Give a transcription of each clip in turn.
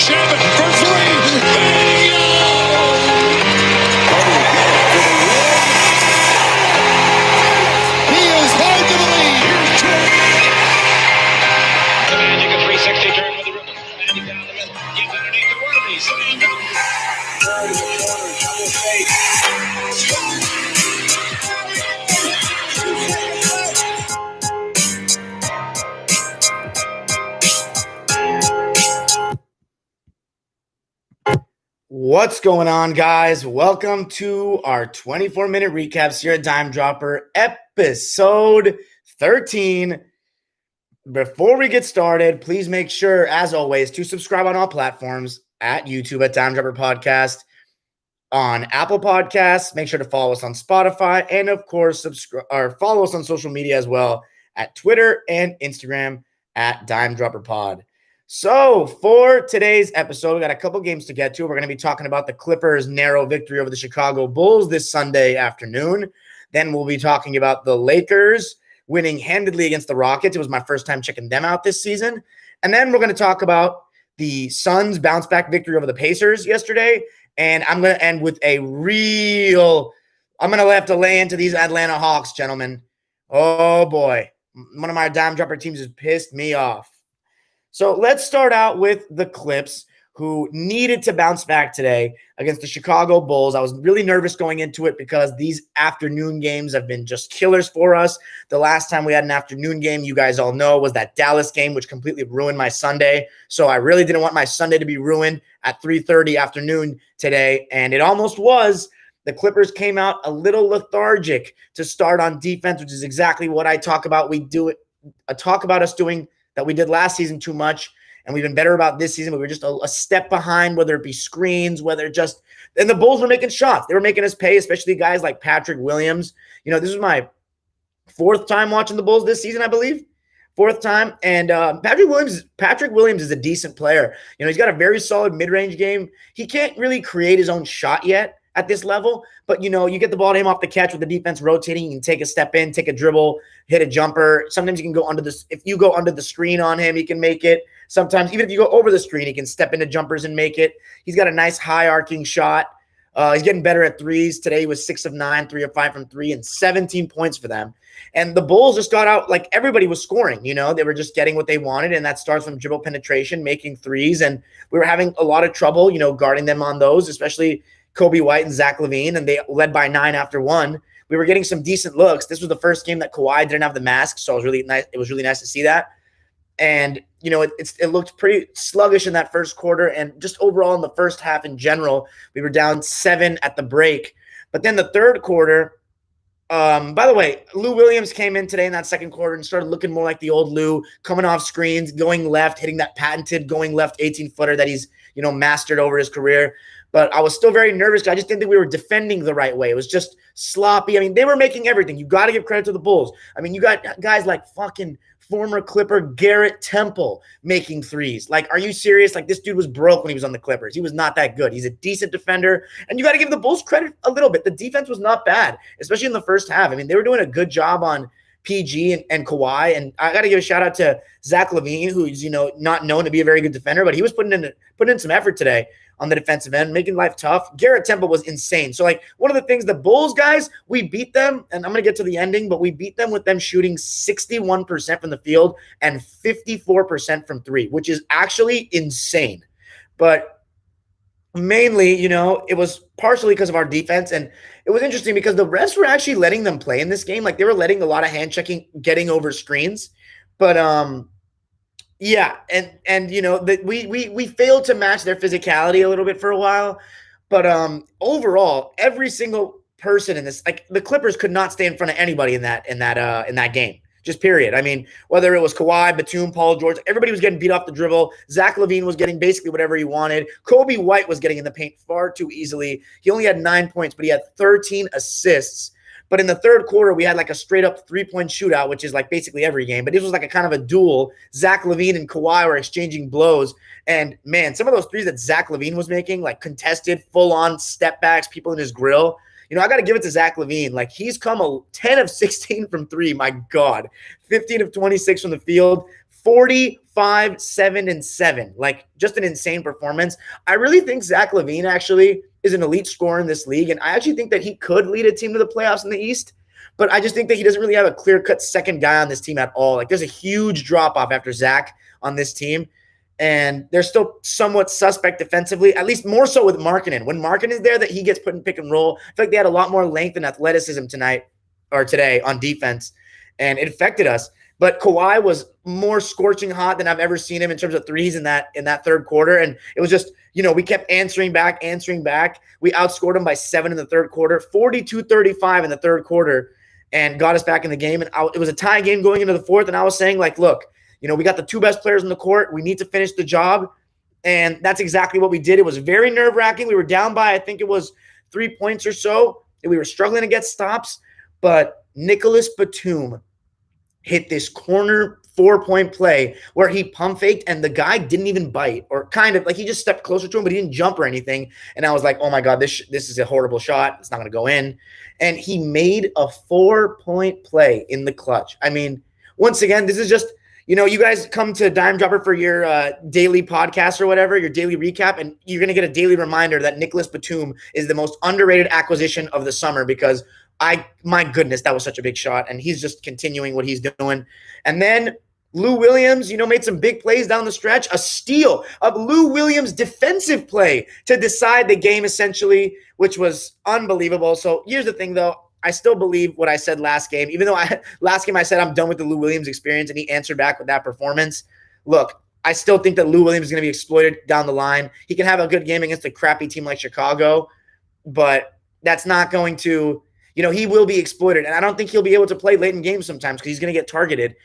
7 for 3. Bingo! He is hard to believe. The magic of 360 turn with the rhythm. Magic down the middle. Gives underneath the Worthy. Slam dunk. Third in the corner. Double fake. What's going on, guys? Welcome to our 24-minute recaps here at Dime Dropper, episode 13. Before we get started, please make sure, as always, to subscribe on all platforms at YouTube at Dime Dropper Podcast, on Apple Podcasts. Make sure to follow us on Spotify, and of course, follow us on social media as well at Twitter and Instagram at Dime Dropper Pod. So for today's episode, we got a couple games to get to. We're going to be talking about the Clippers' narrow victory over the Chicago Bulls this Sunday afternoon. Then we'll be talking about the Lakers winning handedly against the Rockets. It was my first time checking them out this season. And then we're going to talk about the Suns' bounce-back victory over the Pacers yesterday. And I'm going to end with I'm going to have to lay into these Atlanta Hawks, gentlemen. Oh, boy. One of my Dime Dropper teams has pissed me off. So let's start out with the Clips, who needed to bounce back today against the Chicago Bulls. I was really nervous going into it because these afternoon games have been just killers for us. The last time we had an afternoon game, you guys all know, was that Dallas game, which completely ruined my Sunday. So I really didn't want my Sunday to be ruined at 3:30 afternoon today, and it almost was. The Clippers came out a little lethargic to start on defense, which is exactly what I talk about. I talk about us doing that we did last season too much, and we've been better about this season. We were just a step behind, whether it be screens, and the Bulls were making shots. They were making us pay, especially guys like Patrick Williams. You know, this is my fourth time watching the Bulls this season, I believe. Fourth time. And Patrick Williams is a decent player. You know, he's got a very solid mid-range game. He can't really create his own shot yet at this level, but you know, you get the ball to him off the catch with the defense rotating, you can take a step in, take a dribble, hit a jumper. Sometimes you can go if you go under the screen on him, he can make it. Sometimes even if you go over the screen, he can step into jumpers and make it. He's got a nice high arcing shot. He's getting better at threes. Today he was 6 of 9, 3 of 5 from 3, and 17 points for them. And the Bulls just got out, like everybody was scoring, you know, they were just getting what they wanted. And that starts from dribble penetration, making threes. And we were having a lot of trouble, you know, guarding them on those, especially Kobe White and Zach LaVine, and they led by 9 after 1. We were getting some decent looks. This was the first game that Kawhi didn't have the mask, so it was really nice. It was really nice to see that. And you know, it looked pretty sluggish in that first quarter, and just overall in the first half in general, we were down 7 at the break. But then the third quarter, by the way, Lou Williams came in today in that second quarter and started looking more like the old Lou, coming off screens, going left, hitting that patented going left 18-footer that he's, you know, mastered over his career. But I was still very nervous. I just didn't think we were defending the right way. It was just sloppy. I mean, they were making everything. You got to give credit to the Bulls. I mean, you got guys like fucking former Clipper Garrett Temple making threes. Like, are you serious? Like, this dude was broke when he was on the Clippers. He was not that good. He's a decent defender. And you got to give the Bulls credit a little bit. The defense was not bad, especially in the first half. I mean, they were doing a good job on PG and Kawhi. And I got to give a shout out to Zach LaVine, who's, you know, not known to be a very good defender, but he was putting in some effort today on the defensive end, making life tough. Garrett Temple was insane. So, like, one of the things, the Bulls guys, we beat them, and I'm going to get to the ending, but we beat them with them shooting 61% from the field and 54% from 3, which is actually insane. But mainly, you know, it was partially because of our defense, and it was interesting because the refs were actually letting them play in this game. Like, they were letting a lot of hand checking, getting over screens. But, yeah, and you know, that we failed to match their physicality a little bit for a while, but overall, every single person in this, like, the Clippers could not stay in front of anybody in that game. Just period. I mean, whether it was Kawhi, Batum, Paul George, everybody was getting beat off the dribble. Zach LaVine was getting basically whatever he wanted. Kobe White was getting in the paint far too easily. He only had 9 points, but he had 13 assists. But in the third quarter, we had like a straight-up three-point shootout, which is like basically every game. But this was like a kind of a duel. Zach LaVine and Kawhi were exchanging blows. And, man, some of those threes that Zach LaVine was making, like contested, full-on step-backs, people in his grill. You know, I got to give it to Zach LaVine. Like, he's come 10 of 16 from 3. My God. 15 of 26 from the field. 45, 7, and 7. Like, just an insane performance. I really think Zach LaVine actually is an elite scorer in this league, and I actually think that he could lead a team to the playoffs in the East. But I just think that he doesn't really have a clear-cut second guy on this team at all. Like, there's a huge drop-off after Zach on this team. And they're still somewhat suspect defensively, at least more so with Markkanen. When Markkanen is there, that he gets put in pick and roll. I feel like they had a lot more length and athleticism today on defense, and it affected us. But Kawhi was more scorching hot than I've ever seen him in terms of threes in that third quarter. And it was just, we kept answering back. We outscored them by 7 in the third quarter, 42-35 in the third quarter, and got us back in the game. And it was a tie game going into the fourth. And I was saying, like, look, we got the two best players on the court. We need to finish the job. And that's exactly what we did. It was very nerve-wracking. We were down by, I think it was 3 points or so. We were struggling to get stops. But Nicholas Batum hit this corner 4-point play where he pump faked and the guy didn't even bite, or kind of like he just stepped closer to him, but he didn't jump or anything. And I was like, oh my God, this is a horrible shot. It's not going to go in. And he made a 4-point play in the clutch. I mean, once again, this is just, you guys come to Dime Dropper for your daily podcast or whatever, your daily recap, and you're going to get a daily reminder that Nicholas Batum is the most underrated acquisition of the summer because my goodness, that was such a big shot, and he's just continuing what he's doing. And then Lou Williams, made some big plays down the stretch. A steal of Lou Williams' defensive play to decide the game, essentially, which was unbelievable. So here's the thing, though. I still believe what I said last game, even though last game I said I'm done with the Lou Williams experience, and he answered back with that performance. Look, I still think that Lou Williams is going to be exploited down the line. He can have a good game against a crappy team like Chicago, but that's not going to, he will be exploited. And I don't think he'll be able to play late in games sometimes because he's going to get targeted.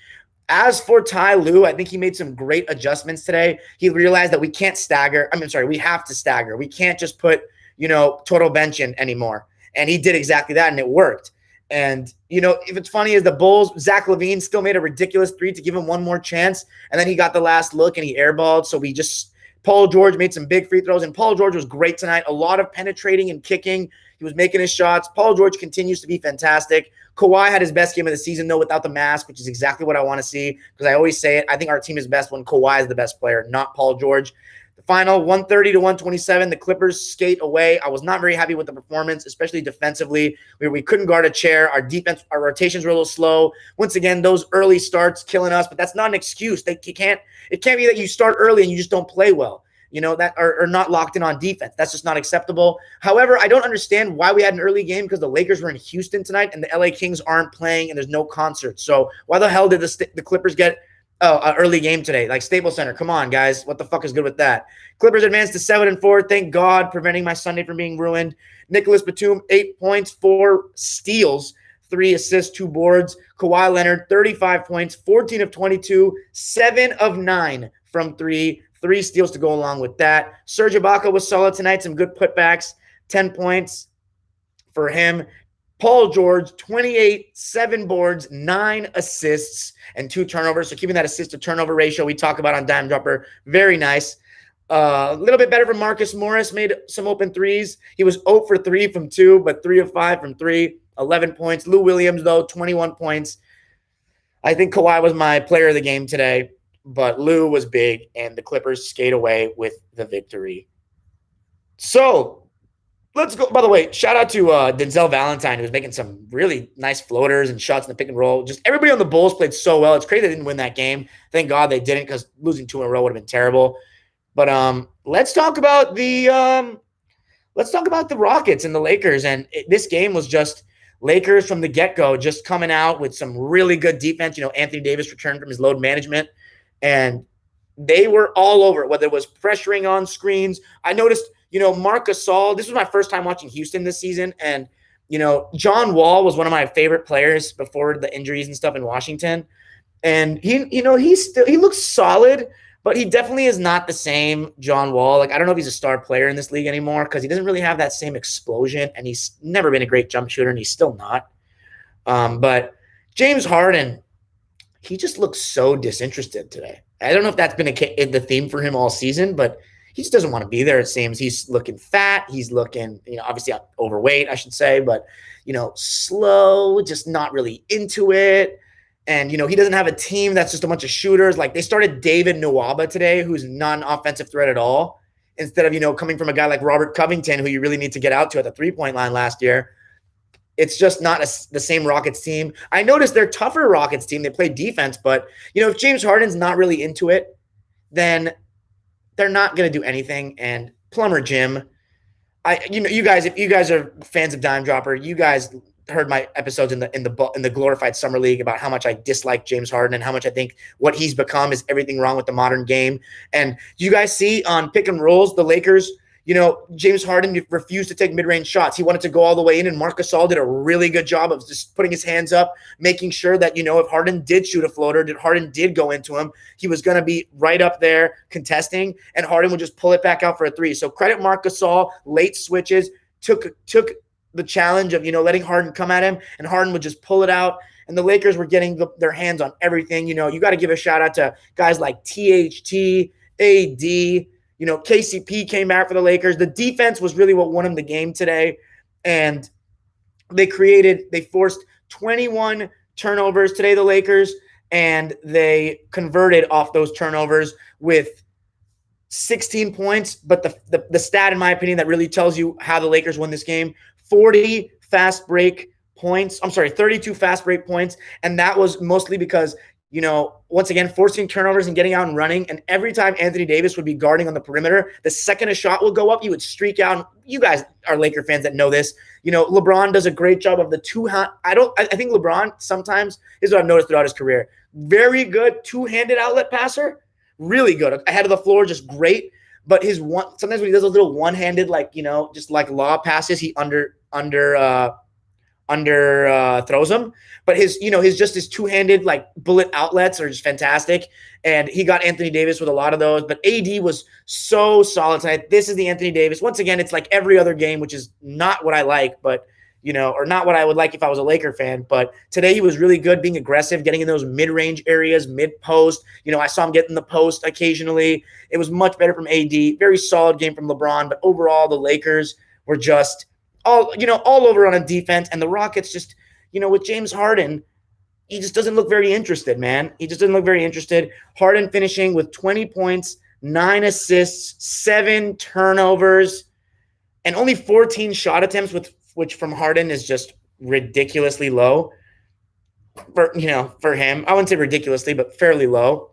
As for Ty Lue, I think he made some great adjustments today. He realized that we can't stagger. We have to stagger. We can't just put, total bench in anymore. And he did exactly that, and it worked. And, if it's funny is the Bulls, Zach LaVine still made a ridiculous three to give him one more chance. And then he got the last look and he airballed. So Paul George made some big free throws, and Paul George was great tonight. A lot of penetrating and kicking. He was making his shots. Paul George continues to be fantastic. Kawhi had his best game of the season, though, without the mask, which is exactly what I want to see because I always say it. I think our team is best when Kawhi is the best player, not Paul George. The final 130-127, the Clippers skate away. I was not very happy with the performance, especially defensively. We couldn't guard a chair. Our defense, our rotations were a little slow. Once again, those early starts killing us, but that's not an excuse. It can't be that you start early and you just don't play well. That are not locked in on defense. That's just not acceptable. However, I don't understand why we had an early game because the Lakers were in Houston tonight and the LA Kings aren't playing and there's no concert. So why the hell did the Clippers get an early game today? Like Staples Center. Come on, guys. What the fuck is good with that? Clippers advanced to 7-4. Thank God, preventing my Sunday from being ruined. Nicholas Batum, 8 points, 4 steals, 3 assists, 2 boards. Kawhi Leonard, 35 points, 14 of 22, 7 of 9 from 3. 3 steals to go along with that. Serge Ibaka was solid tonight. Some good putbacks. 10 points for him. Paul George, 28, 7 boards, 9 assists, and 2 turnovers. So keeping that assist-to-turnover ratio we talk about on Dime Dropper, very nice. A little bit better for Marcus Morris. Made some open threes. He was 0 for 3 from 2, but 3 of 5 from 3. 11 points. Lou Williams, though, 21 points. I think Kawhi was my player of the game today. But Lou was big, and the Clippers skate away with the victory. So let's go. By the way, shout out to Denzel Valentine, who was making some really nice floaters and shots in the pick and roll. Just everybody on the Bulls played so well. It's crazy they didn't win that game. Thank God they didn't because losing 2 in a row would have been terrible. But let's talk about the Rockets and the Lakers. And this game was just Lakers from the get-go, just coming out with some really good defense. Anthony Davis returned from his load management. And they were all over it, whether it was pressuring on screens. I noticed, Marc Gasol, this was my first time watching Houston this season. And, John Wall was one of my favorite players before the injuries and stuff in Washington. And he looks solid, but he definitely is not the same John Wall. Like, I don't know if he's a star player in this league anymore because he doesn't really have that same explosion. And he's never been a great jump shooter, and he's still not. But James Harden, he just looks so disinterested today. I don't know if that's been the theme for him all season, but he just doesn't want to be there, it seems. He's looking fat. He's looking, obviously overweight, I should say, but, slow, just not really into it. And, he doesn't have a team that's just a bunch of shooters. Like, they started David Nwaba today, who's not an offensive threat at all, instead of, coming from a guy like Robert Covington, who you really need to get out to at the three-point line last year. It's just not the same Rockets team. I noticed they're tougher Rockets team. They play defense, but, if James Harden's not really into it, then they're not going to do anything. And Plumber Jim, you guys, if you guys are fans of Dime Dropper, you guys heard my episodes in the glorified summer league about how much I dislike James Harden and how much I think what he's become is everything wrong with the modern game. And you guys see on pick and rolls, the Lakers, James Harden refused to take mid-range shots. He wanted to go all the way in, and Marc Gasol did a really good job of just putting his hands up, making sure that, if Harden did shoot a floater, Harden did go into him, he was going to be right up there contesting, and Harden would just pull it back out for a three. So credit Marc Gasol, late switches, took the challenge of, letting Harden come at him, and Harden would just pull it out. And the Lakers were getting their hands on everything. You got to give a shout out to guys like THT, AD, KCP came back for the Lakers. The defense was really what won them the game today. And they forced 21 turnovers today, the Lakers, and they converted off those turnovers with 16 points. But the stat, in my opinion, that really tells you how the Lakers won this game, 32 fast break points. And that was mostly because, once again, forcing turnovers and getting out and running. And every time Anthony Davis would be guarding on the perimeter, the second a shot would go up, you would streak out. You guys are Laker fans that know this. LeBron does a great job of the two-hand. I think LeBron sometimes is what I've noticed throughout his career. Very good two-handed outlet passer. Really good. Ahead of the floor, just great. But sometimes when he does those little one-handed, just like lob passes, he throws them. But his two-handed bullet outlets are just fantastic. And he got Anthony Davis with a lot of those. But AD was so solid tonight. This is the Anthony Davis. Once again, it's like every other game, which is not what I like, but or not what I would like if I was a Laker fan. But today he was really good, being aggressive, getting in those mid-range areas, mid-post. I saw him get in the post occasionally. It was much better from AD. Very solid game from LeBron. But overall, the Lakers were just all over on a defense. And the Rockets just, with James Harden, he just doesn't look very interested, man. He just doesn't look very interested. Harden finishing with 20 points, 9 assists, 7 turnovers, and only 14 shot attempts, which from Harden is just ridiculously low for him. I wouldn't say ridiculously, but fairly low.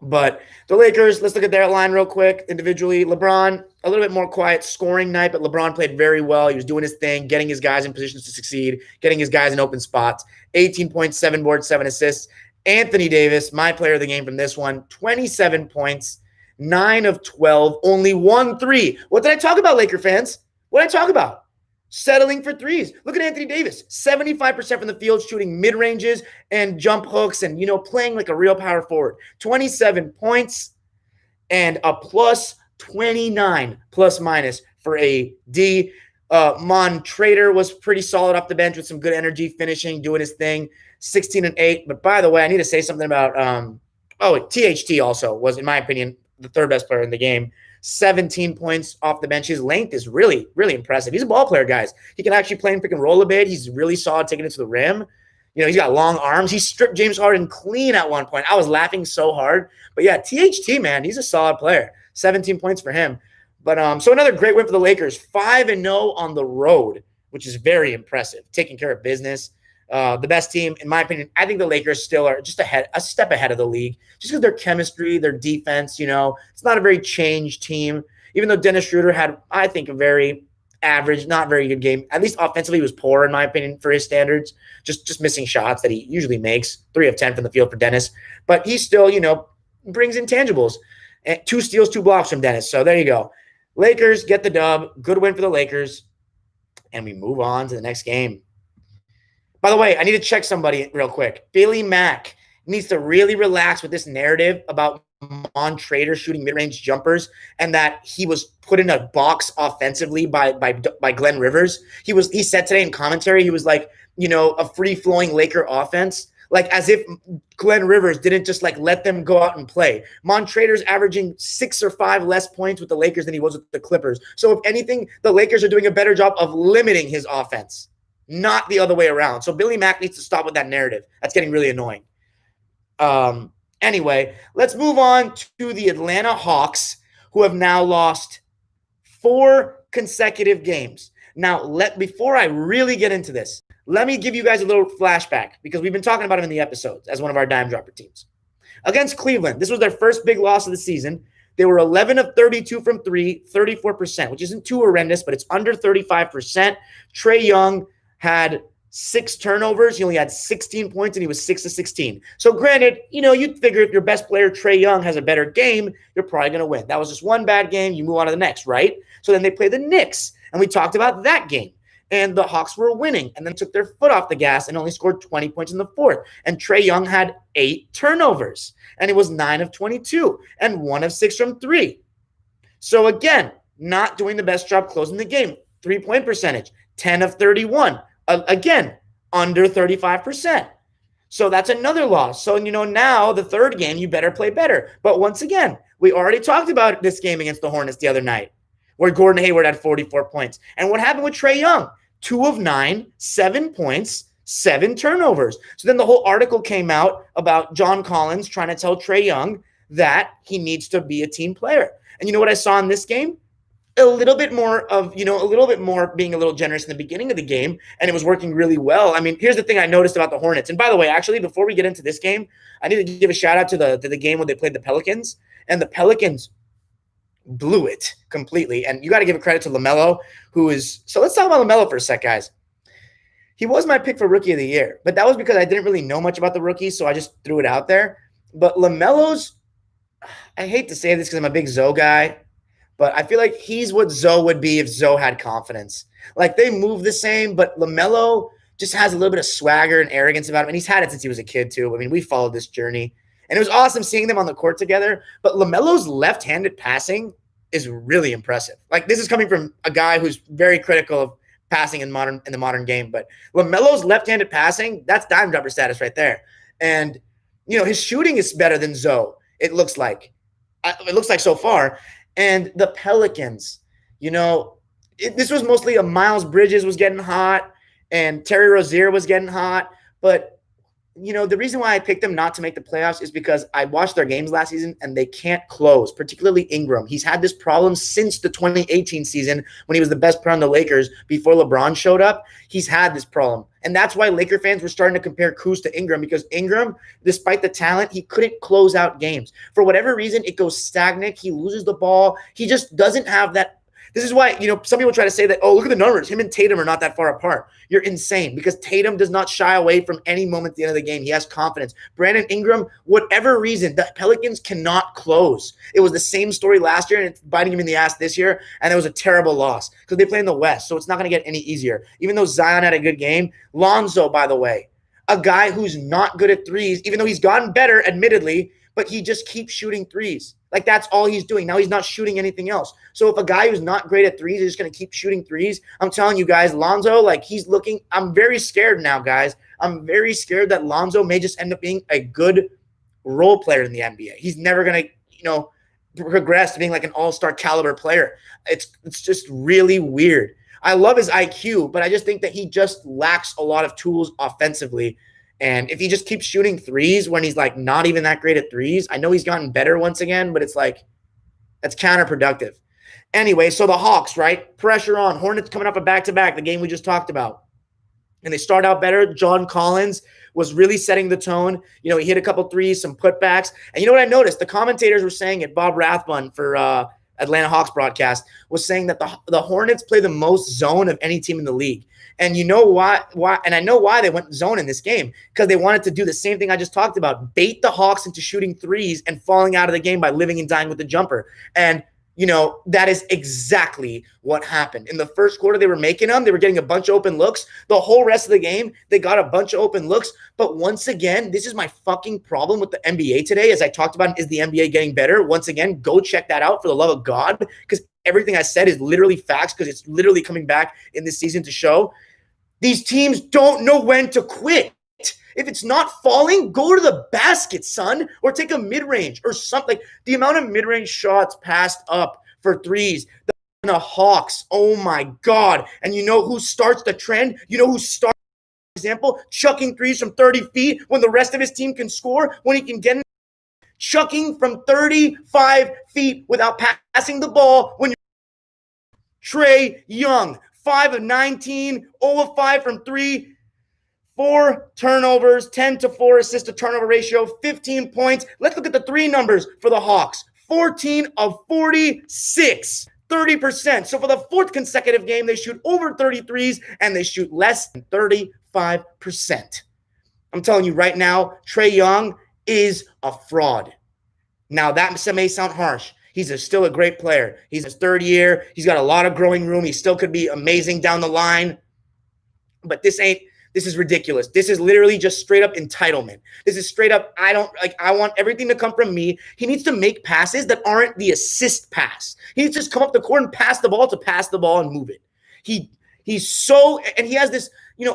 But the Lakers, let's look at their line real quick individually. LeBron, a little bit more quiet scoring night, but LeBron played very well. He was doing his thing, getting his guys in positions to succeed, getting his guys in open spots. 18 points, 7 boards, 7 assists. Anthony Davis, my player of the game from this one, 27 points, 9 of 12, only 1 3. What did I talk about, Laker fans? What did I talk about? Settling for threes. Look at Anthony Davis, 75% from the field, shooting mid-ranges and jump hooks and, playing like a real power forward. 27 points and a plus 29 plus minus for AD. Trae was pretty solid off the bench with some good energy, finishing, doing his thing, 16 and 8. But by the way, I need to say something about THT also was, in my opinion, the third best player in the game. 17 points off the bench. His length is really, really impressive. He's a ball player, guys. He can actually play and pick and roll a bit. He's really solid taking it to the rim. He's got long arms. He stripped James Harden clean at one point. I was laughing so hard. But yeah, THT, man, he's a solid player. 17 points for him. But so another great win for the Lakers. 5-0 on the road, which is very impressive. Taking care of business. The best team, in my opinion. I think the Lakers still are just a step ahead of the league, just because their chemistry, their defense, it's not a very changed team. Even though Dennis Schroeder had, I think, a very average, not very good game. At least offensively, he was poor, in my opinion, for his standards. Just missing shots that he usually makes. 3 of 10 from the field for Dennis. But he still, brings intangibles. 2 steals, 2 blocks from Dennis. So there you go. Lakers get the dub. Good win for the Lakers. And we move on to the next game. By the way, I need to check somebody real quick. Billy Mack needs to really relax with this narrative about Trae shooting mid-range jumpers and that he was put in a box offensively by Glenn Rivers. He said today in commentary, he was like, a free-flowing Laker offense, like as if Glenn Rivers didn't just let them go out and play. Trae's averaging 6 or 5 less points with the Lakers than he was with the Clippers. So if anything, the Lakers are doing a better job of limiting his offense, not the other way around. So Billy Mack needs to stop with that narrative. That's getting really annoying. Anyway, let's move on to the Atlanta Hawks, who have now lost 4 consecutive games. Now, before I really get into this, let me give you guys a little flashback because we've been talking about him in the episodes as one of our dime dropper teams. Against Cleveland, this was their first big loss of the season. They were 11 of 32 from 3, 34%, which isn't too horrendous, but it's under 35%. Trae Young had 6 turnovers. He only had 16 points, and he was 6 of 16. So granted, you'd figure if your best player, Trae Young, has a better game, you're probably going to win. That was just one bad game. You move on to the next, right? So then they play the Knicks, and we talked about that game. And the Hawks were winning and then took their foot off the gas and only scored 20 points in the fourth. And Trae Young had 8 turnovers, and it was 9 of 22 and 1 of 6 from 3. So again, not doing the best job closing the game. 3-point percentage, 10 of 31. Again, under 35%. So that's another loss. So, now the third game, you better play better. But once again, we already talked about this game against the Hornets the other night, where Gordon Hayward had 44 points. And what happened with Trae Young? 2 of 9, 7 points, 7 turnovers. So then the whole article came out about John Collins trying to tell Trae Young that he needs to be a team player. And you know what I saw in this game? A little bit more being a little generous in the beginning of the game, and it was working really well. I mean, here's the thing I noticed about the Hornets. And by the way, actually, before we get into this game, I need to give a shout out to the game when they played the Pelicans. And the Pelicans blew it completely. And you got to give a credit to LaMelo, so let's talk about LaMelo for a sec, guys. He was my pick for Rookie of the Year, but that was because I didn't really know much about the rookies, so I just threw it out there. But LaMelo's, I hate to say this because I'm a big Zoe guy, but I feel like he's what Zoe would be if Zoe had confidence. Like, they move the same, but LaMelo just has a little bit of swagger and arrogance about him, and he's had it since he was a kid too. I mean, we followed this journey. And it was awesome seeing them on the court together. But LaMelo's left-handed passing is really impressive. Like, this is coming from a guy who's very critical of passing in the modern game. But LaMelo's left-handed passing, that's dime dropper status right there. And, his shooting is better than Zoe, it looks like. It looks like so far. And the Pelicans, this was mostly a Miles Bridges was getting hot and Terry Rozier was getting hot. But the reason why I picked them not to make the playoffs is because I watched their games last season and they can't close, particularly Ingram. He's had this problem since the 2018 season when he was the best player on the Lakers before LeBron showed up. He's had this problem. And that's why Laker fans were starting to compare Kuz to Ingram, because Ingram, despite the talent, he couldn't close out games. For whatever reason, it goes stagnant. He loses the ball. He just doesn't have that. This is why, some people try to say that, oh, look at the numbers. Him and Tatum are not that far apart. You're insane, because Tatum does not shy away from any moment at the end of the game. He has confidence. Brandon Ingram, whatever reason, the Pelicans cannot close. It was the same story last year, and it's biting him in the ass this year, and it was a terrible loss because they play in the West, so it's not going to get any easier. Even though Zion had a good game, Lonzo, by the way, a guy who's not good at threes, even though he's gotten better, admittedly, but he just keeps shooting threes. Like, that's all he's doing. Now he's not shooting anything else. So if a guy who's not great at threes is just going to keep shooting threes, I'm telling you guys, Lonzo, I'm very scared now, guys. I'm very scared that Lonzo may just end up being a good role player in the NBA. He's never going to, progress to being like an all-star caliber player. It's just really weird. I love his IQ, but I just think that he just lacks a lot of tools offensively. And if he just keeps shooting threes when he's not even that great at threes, I know he's gotten better once again, but it's that's counterproductive. Anyway, so the Hawks, right? Pressure on. Hornets coming up a back-to-back, the game we just talked about. And they start out better. John Collins was really setting the tone. He hit a couple threes, some putbacks. And you know what I noticed? The commentators were saying it. Bob Rathbun for Atlanta Hawks broadcast was saying that the Hornets play the most zone of any team in the league. And you know why? And I know why they went zone in this game, because they wanted to do the same thing I just talked about, bait the Hawks into shooting threes and falling out of the game by living and dying with the jumper. And that is exactly what happened. In the first quarter, they were making them. They were getting a bunch of open looks. The whole rest of the game, they got a bunch of open looks. But once again, this is my fucking problem with the NBA today. As I talked about, is the NBA getting better? Once again, go check that out for the love of God, because everything I said is literally facts, because it's literally coming back in this season to show. These teams don't know when to quit. If it's not falling, go to the basket, son, or take a mid-range or something. The amount of mid-range shots passed up for threes, the Hawks, oh my God. And you know who starts the trend? You know who starts example, chucking threes from 30 feet when the rest of his team can score, when he can get chucking from 35 feet without passing the ball when Trae Young, 5 of 19, 0 of 5 from 3, 4 turnovers, 10 to 4 assist to turnover ratio, 15 points. Let's look at the 3 numbers for the Hawks. 14 of 46, 30%. So for the 4th consecutive game, they shoot over 33s and they shoot less than 35%. I'm telling you right now, Trae Young is a fraud. Now, that may sound harsh. He's still a great player. He's his 3rd year. He's got a lot of growing room. He still could be amazing down the line. But this is ridiculous. This is literally just straight up entitlement. This is straight up, I want everything to come from me. He needs to make passes that aren't the assist pass. He needs to just come up the court and pass the ball and move it. And he has this,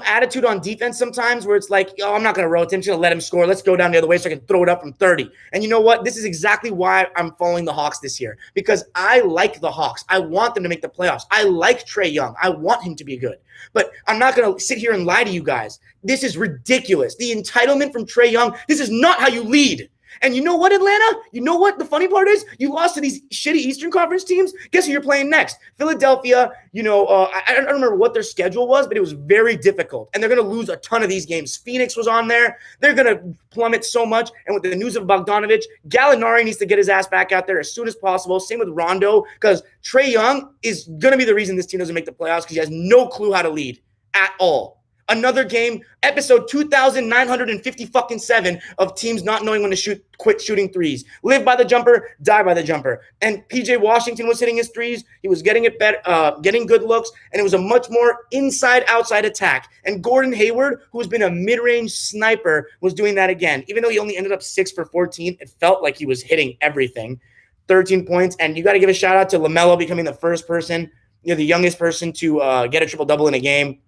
attitude on defense sometimes where it's like, I'm not going to rotate him. I'm just going to let him score. Let's go down the other way so I can throw it up from 30. And you know what? This is exactly why I'm following the Hawks this year, because I like the Hawks. I want them to make the playoffs. I like Trae Young. I want him to be good. But I'm not going to sit here and lie to you guys. This is ridiculous. The entitlement from Trae Young, this is not how you lead. And you know what, Atlanta? You know what the funny part is? You lost to these shitty Eastern Conference teams. Guess who you're playing next? Philadelphia. I don't remember what their schedule was, but it was very difficult. And they're going to lose a ton of these games. Phoenix was on there. They're going to plummet so much. And with the news of Bogdanovich, Gallinari needs to get his ass back out there as soon as possible. Same with Rondo, because Trae Young is going to be the reason this team doesn't make the playoffs, because he has no clue how to lead at all. Another game, episode 2,957 of teams not knowing when to quit shooting threes. Live by the jumper, die by the jumper. And PJ Washington was hitting his threes. He was getting it better, getting good looks, and it was a much more inside-outside attack. And Gordon Hayward, who's been a mid-range sniper, was doing that again. Even though he only ended up 6 for 14, it felt like he was hitting everything. 13 points, and you got to give a shout-out to LaMelo becoming the first person, the youngest person to get a triple-double in a game.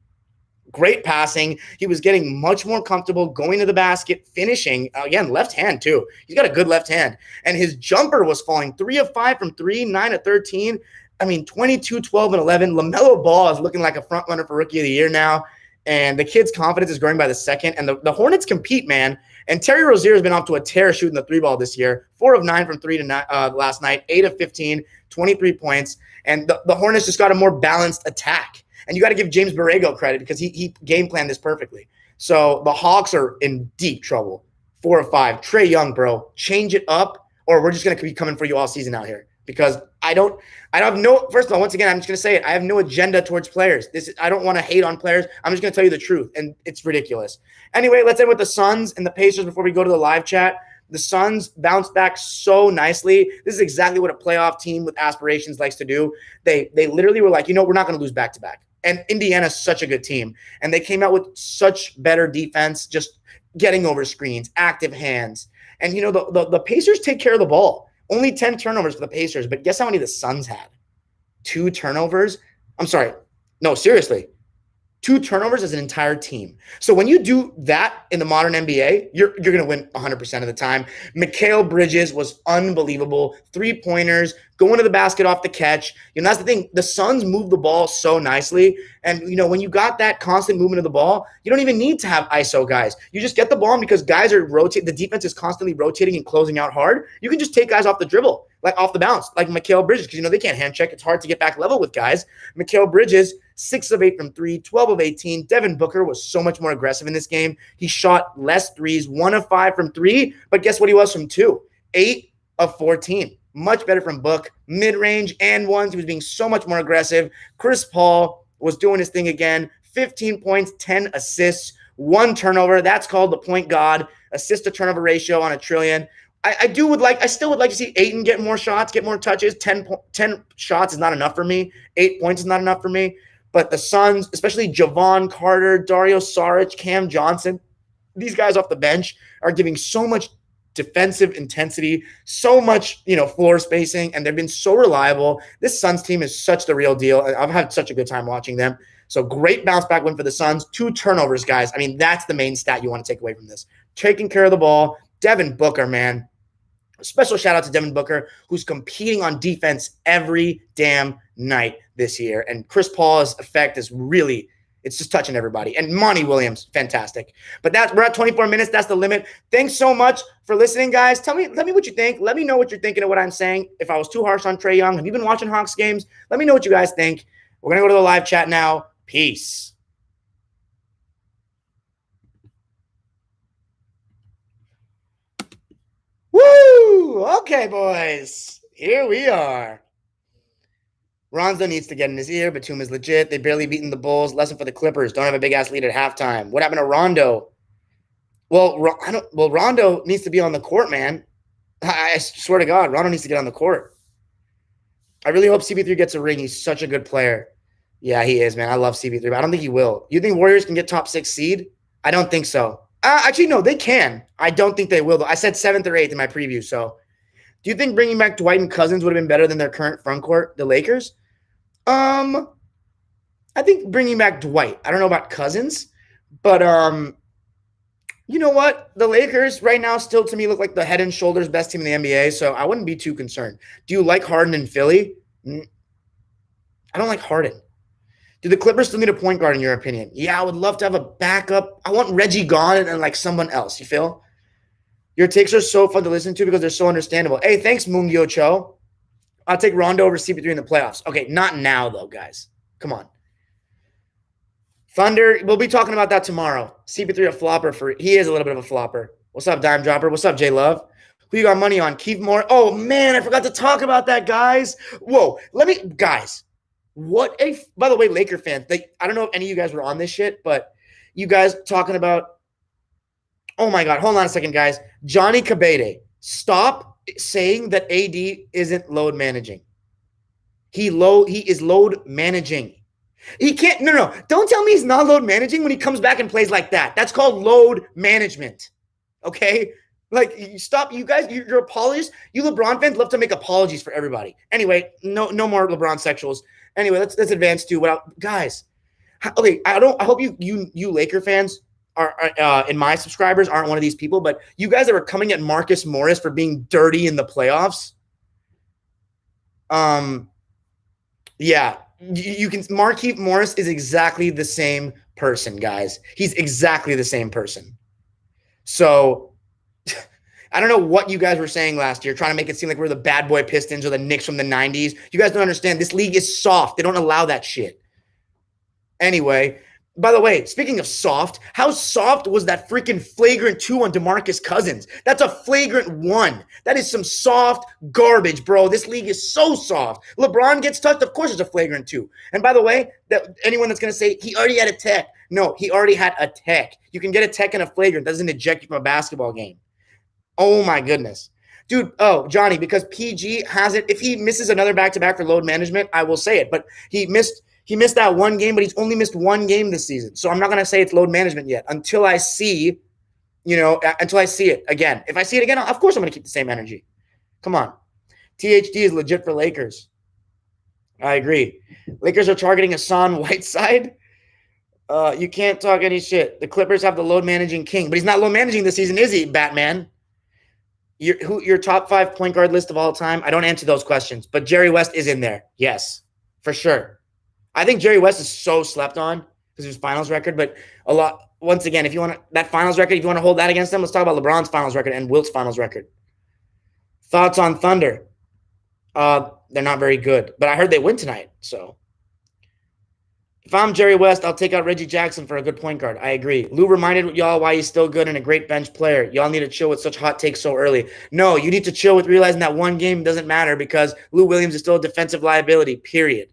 Great passing. He was getting much more comfortable going to the basket, finishing. Again, left hand too. He's got a good left hand. And his jumper was falling 3 of 5 from 3, 9 of 13. 22, 12, and 11. LaMelo Ball is looking like a front runner for Rookie of the Year now. And the kid's confidence is growing by the second. And the Hornets compete, man. And Terry Rozier has been off to a tear shooting the 3-ball this year. 4 of 9 from 3 last night. 8 of 15, 23 points. And the Hornets just got a more balanced attack. And you got to give James Borrego credit, because he game planned this perfectly. So the Hawks are in deep trouble. 4 of 5. Trae Young, bro, change it up, or we're just going to be coming for you all season out here. Because first of all, once again, I'm just going to say it. I have no agenda towards players. I don't want to hate on players. I'm just going to tell you the truth, and it's ridiculous. Anyway, let's end with the Suns and the Pacers before we go to the live chat. The Suns bounced back so nicely. This is exactly what a playoff team with aspirations likes to do. They literally were like, we're not going to lose back-to-back. And Indiana's such a good team. And they came out with such better defense, just getting over screens, active hands. And, the Pacers take care of the ball. Only 10 turnovers for the Pacers. But guess how many the Suns had? 2 turnovers? I'm sorry. No, seriously. 2 turnovers as an entire team. So when you do that in the modern NBA, you're going to win 100% of the time. Mikal Bridges was unbelievable. 3-pointers, going to the basket off the catch. That's the thing. The Suns move the ball so nicely. And, when you got that constant movement of the ball, you don't even need to have ISO guys. You just get the ball, and because guys are rotating, the defense is constantly rotating and closing out hard, you can just take guys off the dribble, like off the bounce, like Mikal Bridges, because, they can't hand check. It's hard to get back level with guys. Mikal Bridges, 6 of 8 from 3, 12 of 18. Devin Booker was so much more aggressive in this game. He shot less threes, 1 of 5 from 3, but guess what he was from 2? 8 of 14. Much better from Book. Mid-range and ones. He was being so much more aggressive. Chris Paul was doing his thing again. 15 points, 10 assists, 1 turnover. That's called the point god. Assist to turnover ratio on a trillion. I still would like to see Ayton get more shots, get more touches. 10 shots is not enough for me. 8 points is not enough for me. But the Suns, especially Javon Carter, Dario Saric, Cam Johnson, these guys off the bench are giving so much defensive intensity, so much, floor spacing, and they've been so reliable. This Suns team is such the real deal. I've had such a good time watching them. So great bounce back win for the Suns. 2 turnovers, guys. That's the main stat you want to take away from this. Taking care of the ball. Devin Booker, man. Special shout out to Devin Booker, who's competing on defense every damn night this year. And Chris Paul's effect is really It's just touching everybody. And Monty Williams, fantastic. But we're at 24 minutes. That's the limit. Thanks so much for listening, guys. Let me what you think. Let me know what you're thinking of what I'm saying. If I was too harsh on Trae Young, have you been watching Hawks games? Let me know what you guys think. We're going to go to the live chat now. Peace. Woo! Okay, boys. Here we are. Rondo needs to get in his ear. Batum is legit. They barely beaten the Bulls. Lesson for the Clippers. Don't have a big-ass lead at halftime. What happened to Rondo? Well, Rondo needs to be on the court, man. I swear to God, Rondo needs to get on the court. I really hope CP3 gets a ring. He's such a good player. Yeah, he is, man. I love CP3, but I don't think he will. You think Warriors can get top 6 seed? I don't think so. Actually, no, they can. I don't think they will, though. I said 7th or 8th in my preview, so. Do you think bringing back Dwight and Cousins would have been better than their current front court, the Lakers? I think bringing back Dwight. I don't know about Cousins, but you know what? The Lakers right now still to me look like the head and shoulders best team in the NBA, so I wouldn't be too concerned. Do you like Harden in Philly? I don't like Harden. Do the Clippers still need a point guard in your opinion? Yeah, I would love to have a backup. I want Reggie gone and like someone else, you feel? Your takes are so fun to listen to because they're so understandable. Hey, thanks, Mungyo Cho. I'll take Rondo over CP3 in the playoffs. Okay, not now, though, guys. Come on. Thunder, we'll be talking about that tomorrow. CP3 a flopper he is a little bit of a flopper. What's up, Dime Dropper? What's up, J Love? Who you got money on? Keith Moore. Oh, man, I forgot to talk about that, guys. Whoa, guys, by the way, Laker fans, I don't know if any of you guys were on this shit, but you guys talking about, oh my God, hold on a second, guys. Johnny Cabede, stop saying that AD isn't load managing. He is load managing. He can't, no. Don't tell me he's not load managing when he comes back and plays like that. That's called load management. Okay? Like, stop, you guys, your apologies. You LeBron fans love to make apologies for everybody. Anyway, no more LeBron sexuals. Anyway, let's advance to guys. Okay, I hope you Laker fans are and my subscribers aren't one of these people, but you guys that are coming at Marcus Morris for being dirty in the playoffs. Yeah, you can. Markieff Morris is exactly the same person, guys. He's exactly the same person. So I don't know what you guys were saying last year, trying to make it seem like we're the bad boy Pistons or the Knicks from the 90s. You guys don't understand. This league is soft. They don't allow that shit. Anyway, by the way, speaking of soft, how soft was that freaking flagrant 2 on DeMarcus Cousins? That's a flagrant 1. That is some soft garbage, bro. This league is so soft. LeBron gets touched, of course it's a flagrant 2. And by the way, anyone that's going to say he already had a tech. No, he already had a tech. You can get a tech and a flagrant. That doesn't eject you from a basketball game. Oh, my goodness. Dude, Johnny, because PG has it. If he misses another back-to-back for load management, I will say it. But he missed that one game, but he's only missed one game this season. So I'm not going to say it's load management yet until I see, until I see it again. If I see it again, of course I'm going to keep the same energy. Come on. THD is legit for Lakers. I agree. Lakers are targeting Hassan Whiteside. You can't talk any shit. The Clippers have the load managing king, but he's not load managing this season, is he, Batman? Your top 5 point guard list of all time? I don't answer those questions, but Jerry West is in there. Yes, for sure. I think Jerry West is so slept on because of his finals record, but once again, if you want that finals record, if you want to hold that against them, let's talk about LeBron's finals record and Wilt's finals record. Thoughts on Thunder? They're not very good, but I heard they win tonight. So if I'm Jerry West, I'll take out Reggie Jackson for a good point guard. I agree. Lou reminded y'all why he's still good and a great bench player. Y'all need to chill with such hot takes so early. No, you need to chill with realizing that one game doesn't matter because Lou Williams is still a defensive liability, period.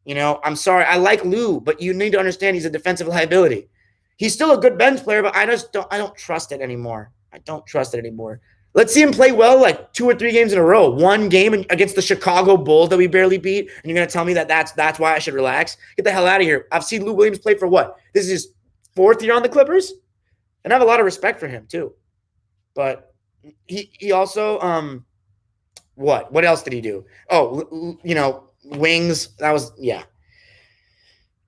I'm sorry. I like Lou, but you need to understand he's a defensive liability. He's still a good bench player, but I don't trust it anymore. I don't trust it anymore. Let's see him play well like 2 or 3 games in a row. One game against the Chicago Bulls that we barely beat, and you're going to tell me that that's why I should relax? Get the hell out of here. I've seen Lou Williams play for what? This is his 4th year on the Clippers? And I have a lot of respect for him too. But he also what else did he do? Oh, wings. That was, yeah.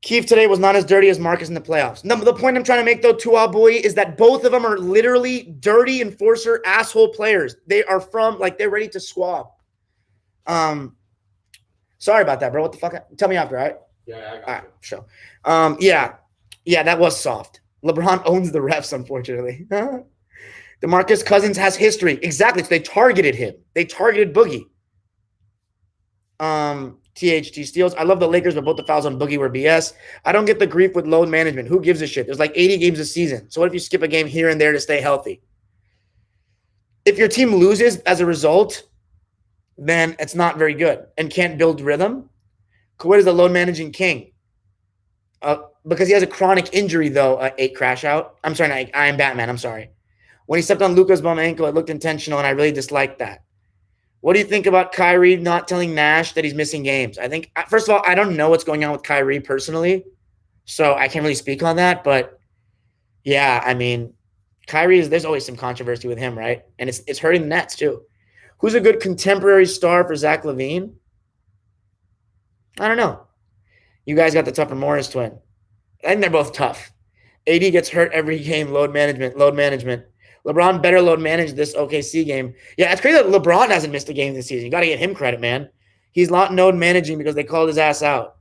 Keith today was not as dirty as Marcus in the playoffs. The point I'm trying to make, though, to boy, is that both of them are literally dirty enforcer asshole players. They are they're ready to squab. Sorry about that, bro. What the fuck? Tell me after, all right? Yeah, I All right, sure. Yeah, that was soft. LeBron owns the refs, unfortunately. DeMarcus Cousins has history. Exactly. So they targeted him. They targeted Boogie. THT steals. I love the Lakers, but both the fouls on Boogie were BS. I don't get the grief with load management. Who gives a shit? There's like 80 games a season. So what if you skip a game here and there to stay healthy? If your team loses as a result, then it's not very good and can't build rhythm. Kawhi is the load managing king. Because he has a chronic injury, though, 8 crash out. I'm sorry, I am Batman. I'm sorry. When he stepped on Luka's bum ankle, it looked intentional, and I really disliked that. What do you think about Kyrie not telling Nash that he's missing games? I think, first of all, I don't know what's going on with Kyrie personally, so I can't really speak on that. But yeah, I mean, there's always some controversy with him, right? And it's hurting the Nets too. Who's a good contemporary star for Zach LaVine? I don't know. You guys got the tougher Morris twin. I think they're both tough. AD gets hurt every game. Load management. LeBron better load manage this OKC game. Yeah, it's crazy that LeBron hasn't missed a game this season. You got to give him credit, man. He's not load managing because they called his ass out.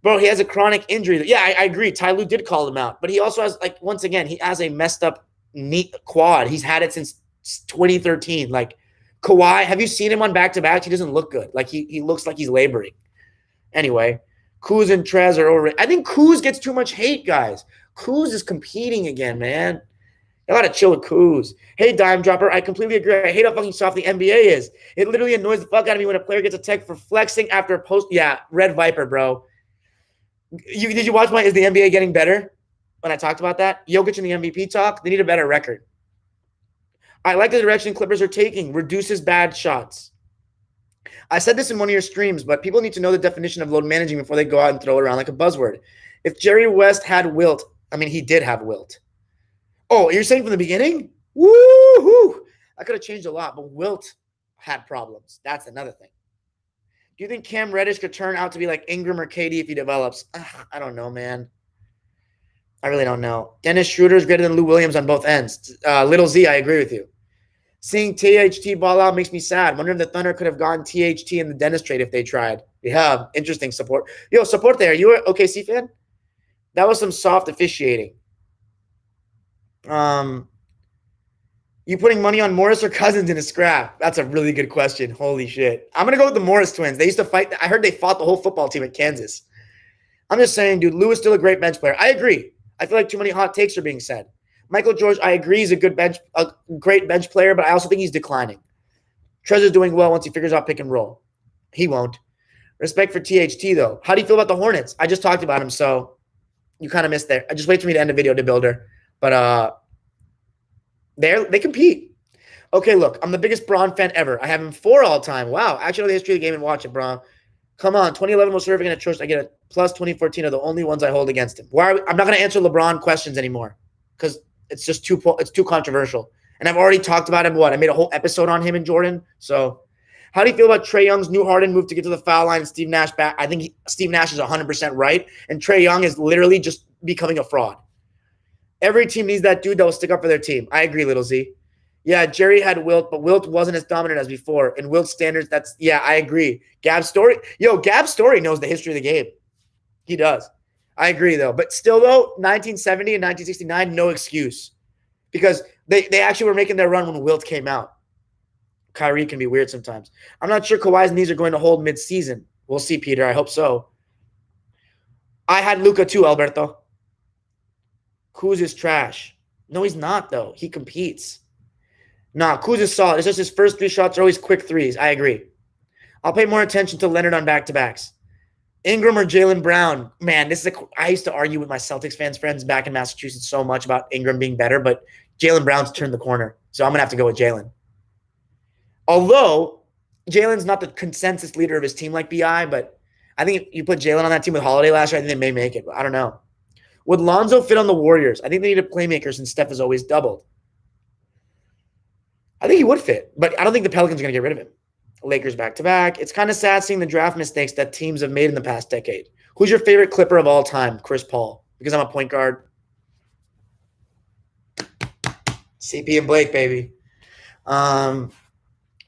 Bro, he has a chronic injury. Yeah, I agree. Ty Lue did call him out. But he also has, like, once again, he has a messed up knee quad. He's had it since 2013. Like, Kawhi, have you seen him on back-to-backs? He doesn't look good. Like, he looks like he's laboring. Anyway, Kuz and Trez are over. I think Kuz gets too much hate, guys. Kuz is competing again, man. You gotta chill with Kuz. Hey, Dime Dropper, I completely agree. I hate how fucking soft the NBA is. It literally annoys the fuck out of me when a player gets a tech for flexing after a post. Yeah, Red Viper, bro. Did you watch my Is the NBA Getting Better? When I talked about that? Jokic in the MVP talk, they need a better record. I like the direction Clippers are taking. Reduces bad shots. I said this in one of your streams, but people need to know the definition of load managing before they go out and throw it around like a buzzword. If Jerry West had wilt, I mean, he did have wilt. Oh, you're saying from the beginning? Woo-hoo! I could have changed a lot, but wilt had problems. That's another thing. Do you think Cam Reddish could turn out to be like Ingram or KD if he develops? I don't know, man. I really don't know. Dennis Schroeder is greater than Lou Williams on both ends. Little Z, I agree with you. Seeing THT ball out makes me sad. Wonder if the Thunder could have gotten THT in the Dennis trade if they tried. Yeah, interesting support. Yo, support there. You an OKC fan? That was some soft officiating. You putting money on Morris or Cousins in a scrap? That's a really good question. Holy shit. I'm going to go with the Morris twins. They used to fight. I heard they fought the whole football team at Kansas. I'm just saying, dude, Lou is still a great bench player. I agree. I feel like too many hot takes are being said. Michael George, I agree, he's a great bench player, but I also think he's declining. Trezor's doing well once he figures out pick and roll. He won't. Respect for THT, though. How do you feel about the Hornets? I just talked about him, so you kind of missed there. I just wait for me to end the video to builder. But they compete. Okay, look, I'm the biggest Braun fan ever. I have him 4 all time. Wow, actually know the history of the game and watch it, Braun. Come on, 2011 was serving in a choice. I get a plus 2014 are the only ones I hold against him. I'm not going to answer LeBron questions anymore because it's just too controversial. And I've already talked about him. I made a whole episode on him and Jordan. So how do you feel about Trae Young's new Harden move to get to the foul line and Steve Nash back? I think Steve Nash is 100% right. And Trae Young is literally just becoming a fraud. Every team needs that dude that will stick up for their team. I agree, Little Z. Yeah, Jerry had Wilt, but Wilt wasn't as dominant as before. In Wilt's standards, I agree. Gab Story knows the history of the game. He does. I agree, though. But still, though, 1970 and 1969, no excuse. Because they actually were making their run when Wilt came out. Kyrie can be weird sometimes. I'm not sure Kawhi's knees are going to hold mid-season. We'll see, Peter. I hope so. I had Luka too, Alberto. Kuz is trash. No, he's not, though. He competes. Nah, Kuz is solid. It's just his first 3 shots are always quick threes. I agree. I'll pay more attention to Leonard on back-to-backs. Ingram or Jaylen Brown? Man, I used to argue with my Celtics friends back in Massachusetts so much about Ingram being better, but Jaylen Brown's turned the corner. So I'm going to have to go with Jaylen. Although, Jaylen's not the consensus leader of his team like BI, but I think if you put Jaylen on that team with Holiday last year, I think they may make it. But I don't know. Would Lonzo fit on the Warriors? I think they need a playmaker since Steph has always doubled. I think he would fit, but I don't think the Pelicans are going to get rid of him. Lakers back-to-back. It's kind of sad seeing the draft mistakes that teams have made in the past decade. Who's your favorite Clipper of all time? Chris Paul. Because I'm a point guard. CP and Blake, baby.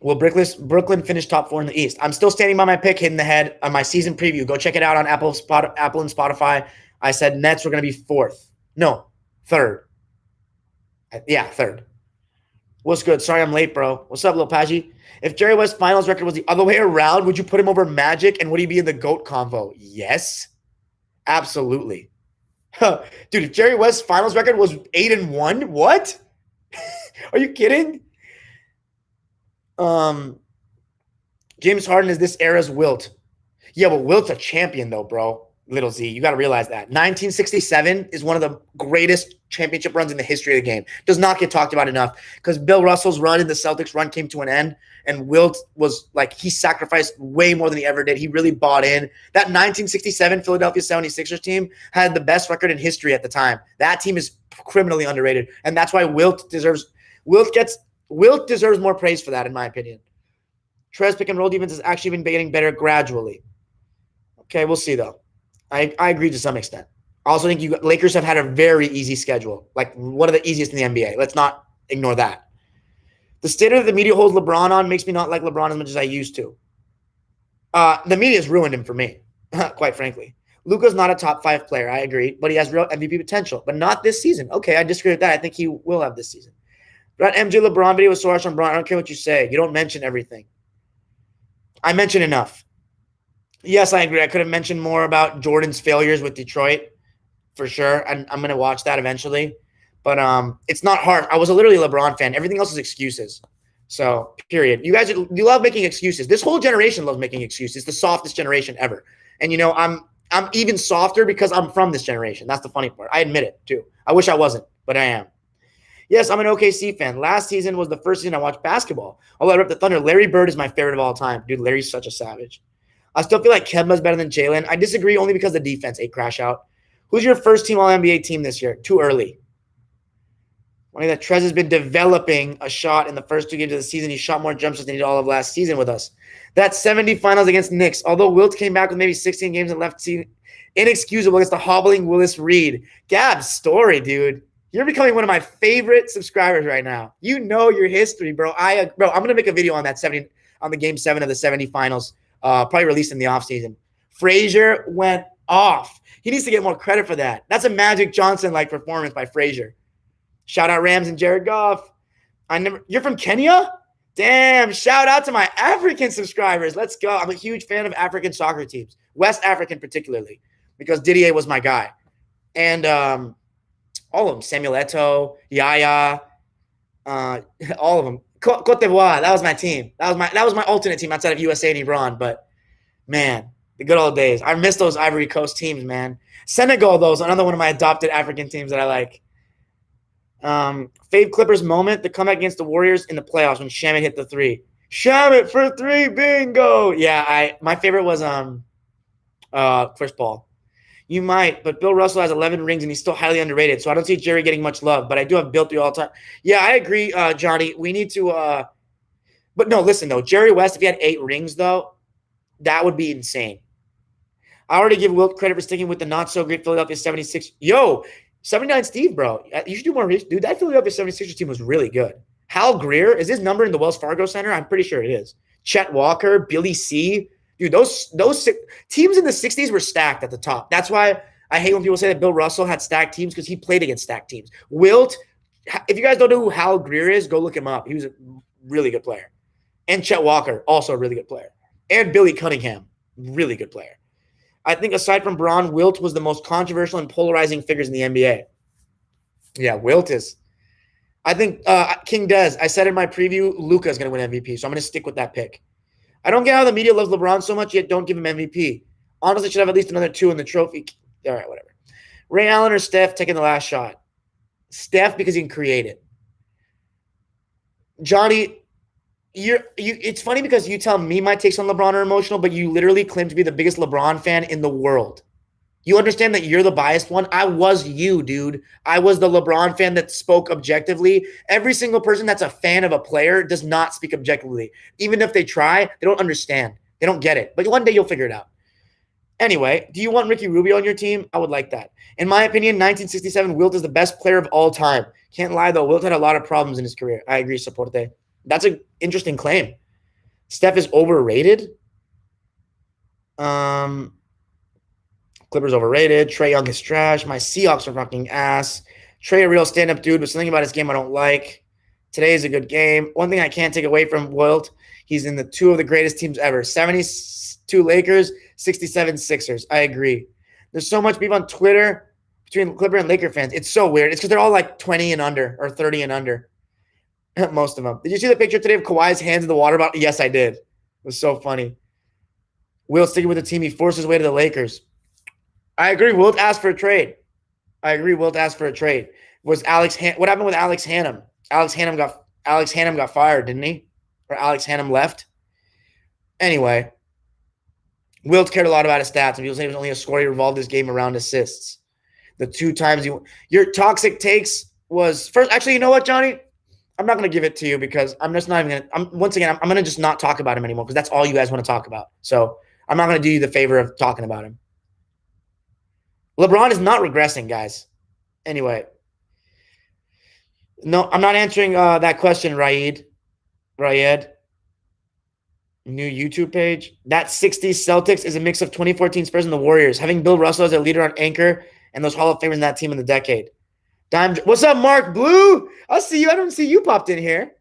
Will Brooklyn finish top 4 in the East? I'm still standing by my pick, hitting the head on my season preview. Go check it out on Apple and Spotify. I said Nets were going to be 4th. No, 3rd. Yeah, 3rd. What's good? Sorry I'm late, bro. What's up, Lil Paggi? If Jerry West's finals record was the other way around, would you put him over Magic, and would he be in the GOAT convo? Yes. Absolutely. Dude, if Jerry West's finals record was 8-1, what? Are you kidding? James Harden is this era's Wilt. Yeah, but Wilt's a champion though, bro. Little Z, you got to realize that 1967 is one of the greatest championship runs in the history of the game. Does not get talked about enough because Bill Russell's run and the Celtics run came to an end, and Wilt was like, he sacrificed way more than he ever did. He really bought in. That 1967 Philadelphia 76ers team had the best record in history at the time. That team is criminally underrated, and that's why Wilt deserves more praise for that, in my opinion. Trae's pick and roll defense has actually been getting better gradually. Okay, we'll see though. I agree to some extent. I also think Lakers have had a very easy schedule, like one of the easiest in the NBA. Let's not ignore that. The standard that the media holds LeBron on makes me not like LeBron as much as I used to. The media has ruined him for me, quite frankly. Luka's not a top 5 player, I agree, but he has real MVP potential, but not this season. Okay, I disagree with that. I think he will have this season. That MJ LeBron video was so harsh on Bron. I don't care what you say. You don't mention everything. I mention enough. Yes, I agree. I could have mentioned more about Jordan's failures with Detroit, for sure. I'm going to watch that eventually. But it's not hard. I was literally a LeBron fan. Everything else is excuses. So, period. You guys, you love making excuses. This whole generation loves making excuses. It's the softest generation ever. And, you know, I'm even softer because I'm from this generation. That's the funny part. I admit it, too. I wish I wasn't, but I am. Yes, I'm an OKC fan. Last season was the first season I watched basketball. Although I rep the Thunder, Larry Bird is my favorite of all time. Dude, Larry's such a savage. I still feel like Kemba's better than Jalen. I disagree only because the defense ate crash out. Who's your first team All-NBA team this year? Too early. Funny that Trez has been developing a shot in the first 2 games of the season. He shot more jump shots than he did all of last season with us. That 70 finals against Knicks. Although Wilt came back with maybe 16 games and left season, inexcusable against the hobbling Willis Reed. Gab's story, dude. You're becoming one of my favorite subscribers right now. You know your history, bro. I'm going to make a video on that on the game 7 of the 70 finals. Probably released in the offseason. Frazier went off. He needs to get more credit for that. That's a Magic Johnson-like performance by Frazier. Shout out Rams and Jared Goff. You're from Kenya? Damn, shout out to my African subscribers. Let's go. I'm a huge fan of African soccer teams, West African particularly, because Didier was my guy. And all of them, Samuel Eto'o, Yaya, all of them. Cote d'Ivoire, that was my team. That was my alternate team outside of USA and Iran. But man, the good old days. I miss those Ivory Coast teams, man. Senegal, though, is another one of my adopted African teams that I like. Fave Clippers moment, the comeback against the Warriors in the playoffs when Shamet hit the 3. Shamet for 3, bingo. Yeah, my favorite was Chris Paul. You might, but Bill Russell has 11 rings and he's still highly underrated. So I don't see Jerry getting much love, but I do have Bill through all time. Yeah, I agree, Johnny. We need to but no, listen though. Jerry West, if he had 8 rings though, that would be insane. I already give Wilt credit for sticking with the not so great Philadelphia 76. Yo, 79 Steve, bro. You should do more research. Dude, that Philadelphia 76ers team was really good. Hal Greer, is his number in the Wells Fargo Center? I'm pretty sure it is. Chet Walker, Billy C. Dude, those teams in the 60s were stacked at the top. That's why I hate when people say that Bill Russell had stacked teams, because he played against stacked teams. Wilt, if you guys don't know who Hal Greer is, go look him up. He was a really good player. And Chet Walker, also a really good player. And Billy Cunningham, really good player. I think aside from Bron, Wilt was the most controversial and polarizing figures in the NBA. Yeah, Wilt is. I think King Dez, I said in my preview, Luka is going to win MVP, so I'm going to stick with that pick. I don't get how the media loves LeBron so much, yet don't give him MVP. Honestly, should have at least another 2 in the trophy. All right, whatever. Ray Allen or Steph taking the last shot? Steph, because he can create it. Johnny, it's funny because you tell me my takes on LeBron are emotional, but you literally claim to be the biggest LeBron fan in the world. You understand that you're the biased one? I was you, dude. I was the LeBron fan that spoke objectively. Every single person that's a fan of a player does not speak objectively. Even if they try, they don't understand. They don't get it. But one day you'll figure it out. Anyway, do you want Ricky Rubio on your team? I would like that. In my opinion, 1967, Wilt is the best player of all time. Can't lie, though. Wilt had a lot of problems in his career. I agree, Soporte. That's an interesting claim. Steph is overrated. Clippers overrated. Trae Young is trash. My Seahawks are fucking ass. Trae a real stand-up dude, but something about his game I don't like. Today is a good game. One thing I can't take away from Wilt, he's in the two of the greatest teams ever. 72 Lakers, 67 Sixers. I agree. There's so much beef on Twitter between Clipper and Laker fans. It's so weird. It's because they're all like 20 and under or 30 and under. Most of them. Did you see the picture today of Kawhi's hands in the water bottle? Yes, I did. It was so funny. Will sticking with the team. He forced his way to the Lakers. I agree. Wilt asked for a trade. Was what happened with Alex Hannum? Alex Hannum got fired, didn't he? Or Alex Hannum left? Anyway, Wilt cared a lot about his stats. If he was only a scorer, he revolved his game around assists. The 2 times your toxic takes was first. Actually, you know what, Johnny? I'm not going to give it to you because I'm just not even going to. Once again, I'm going to just not talk about him anymore because that's all you guys want to talk about. So I'm not going to do you the favor of talking about him. LeBron is not regressing, guys. Anyway. No, I'm not answering that question, Raed. New YouTube page. That 60s Celtics is a mix of 2014 Spurs and the Warriors, having Bill Russell as a leader on anchor and those Hall of Famers in that team in the decade. What's up, Mark Blue? I'll see you. I don't see you popped in here.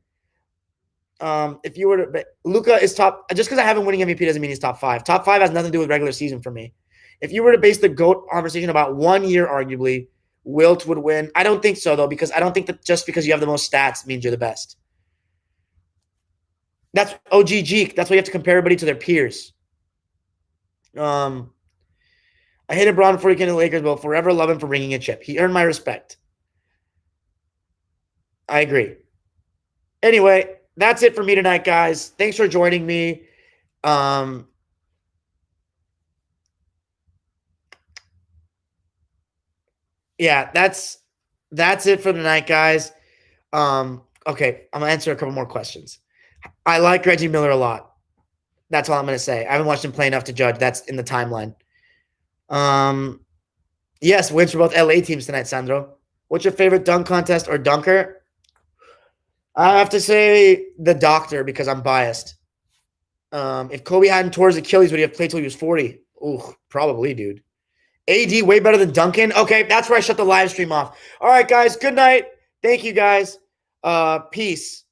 If you were to, but Luka is top. Just because I haven't winning MVP doesn't mean he's top 5. Top 5 has nothing to do with regular season for me. If you were to base the GOAT conversation about 1 year, arguably, Wilt would win. I don't think so, though, because I don't think that just because you have the most stats means you're the best. That's OGG. That's why you have to compare everybody to their peers. I hated Braun before he came to the Lakers, but will forever love him for bringing a chip. He earned my respect. I agree. Anyway, that's it for me tonight, guys. Thanks for joining me. Yeah, that's it for tonight, guys. Okay, I'm gonna answer a couple more questions. I like Reggie Miller a lot. That's all I'm gonna say. I haven't watched him play enough to judge. That's in the timeline. Yes, wins for both LA teams tonight, Sandro. What's your favorite dunk contest or dunker? I have to say the doctor because I'm biased. If Kobe hadn't tore his Achilles, would he have played till he was 40? Ooh, probably, dude. AD way better than Duncan. Okay, that's where I shut the live stream off. All right, guys. Good night. Thank you, guys. Peace.